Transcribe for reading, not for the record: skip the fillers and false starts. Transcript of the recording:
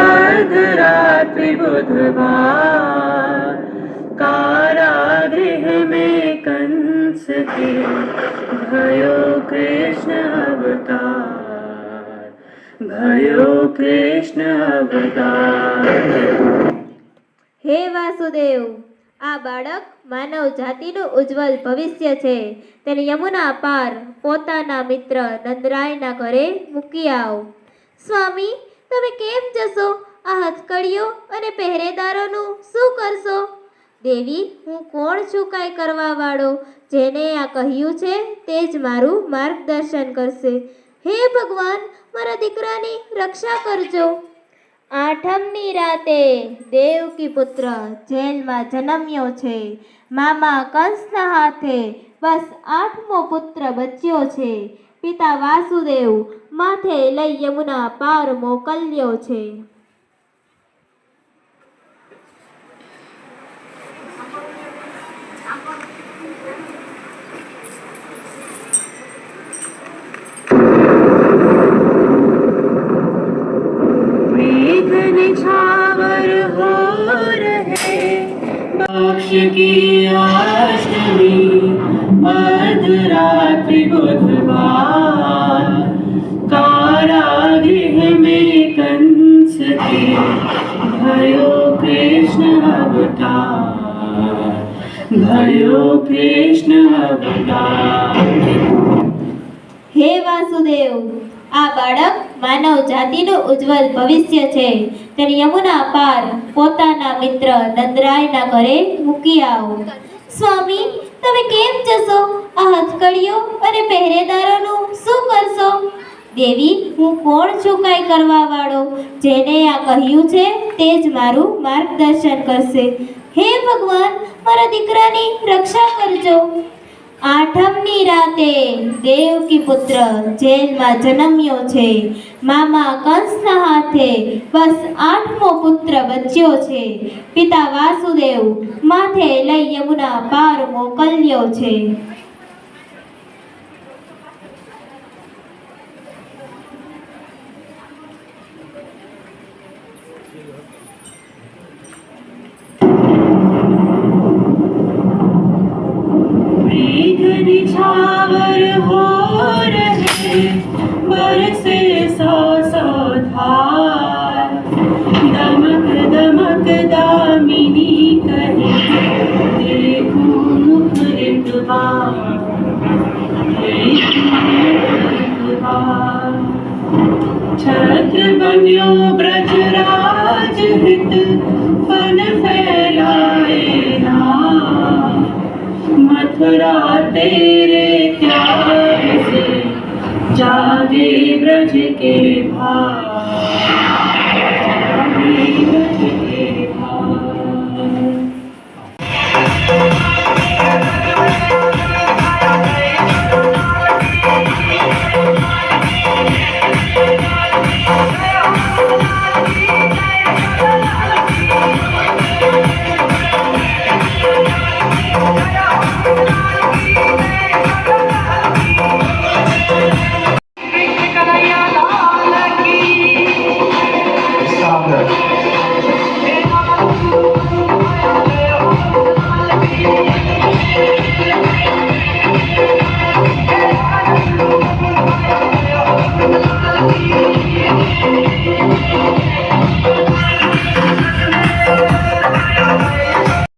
अर्धरात्रि बुधवार, कारागृह में कंस के भयो कृष्ण अवतार, भयो कृष्ण अवतार। હે વાસુદેવ, આ બાળક માનવ જાતિનું ઉજ્જવલ ભવિષ્ય છે. તેને યમુના પાર પોતાના મિત્ર નંદરાયના ઘરે મૂકી આવો. સ્વામી, તમે કેમ જશો? આ હથકડીઓ અને પહેરેદારોનું શું કરશો? દેવી, હું કોણ છું કાંઈ કરવા વાળો? જેને આ કહ્યું છે તે જ મારું માર્ગદર્શન કરશે. હે ભગવાન, મારા દીકરાની રક્ષા કરજો. આઠમની રાતે દેવકી પુત્ર જેલમાં જન્મ્યો છે. મામા કંસના હાથે બસ 8મો પુત્ર બચ્યો છે. પિતા વાસુદેવ માથે લઈ યમુના પાર મોકલ્યો છે. निछावर हो रहे पक्ष की अष्टमी, अर्धरात्रि बुधवार, कारागृह में कंस के भयो कृष्ण अवतार, भयो कृष्ण अवतार। હે વાસુદેવ, આ બાળક માનવ જાતિનું ઉજ્જવલ ભવિષ્ય છે. તેને યમુના પાર પોતાના મિત્ર નંદરાયના ઘરે મૂકી આવો. સ્વામી, તમે કેમ જશો? આ હથકડીઓ અને પહેરેદારોનું શું કરશો? દેવી, હું કોણ છું કાંઈ કરવા વાળો? જેને આ કહ્યું છે તે જ મારું માર્ગદર્શન કરશે. હે ભગવાન, મારા દીકરાની રક્ષા કરજો. આઠમની રાતે દેવકી પુત્ર જેલમાં જન્મ્યો છે. મામા કંસના હાથે બસ 8મો પુત્ર બચ્યો છે. પિતા વાસુદેવ માથે લઈ યમુના પાર મોકલ્યો છે. निछावर हो रहे बरसे सौ सौ धार, दमक दमक दामिनी कहे देखूं मुख एक बार, छत्र बन्यो ब्रजराज हित फन फैलाए ना, मथुरा तेरे त्याग से जागे ब्रज के भार,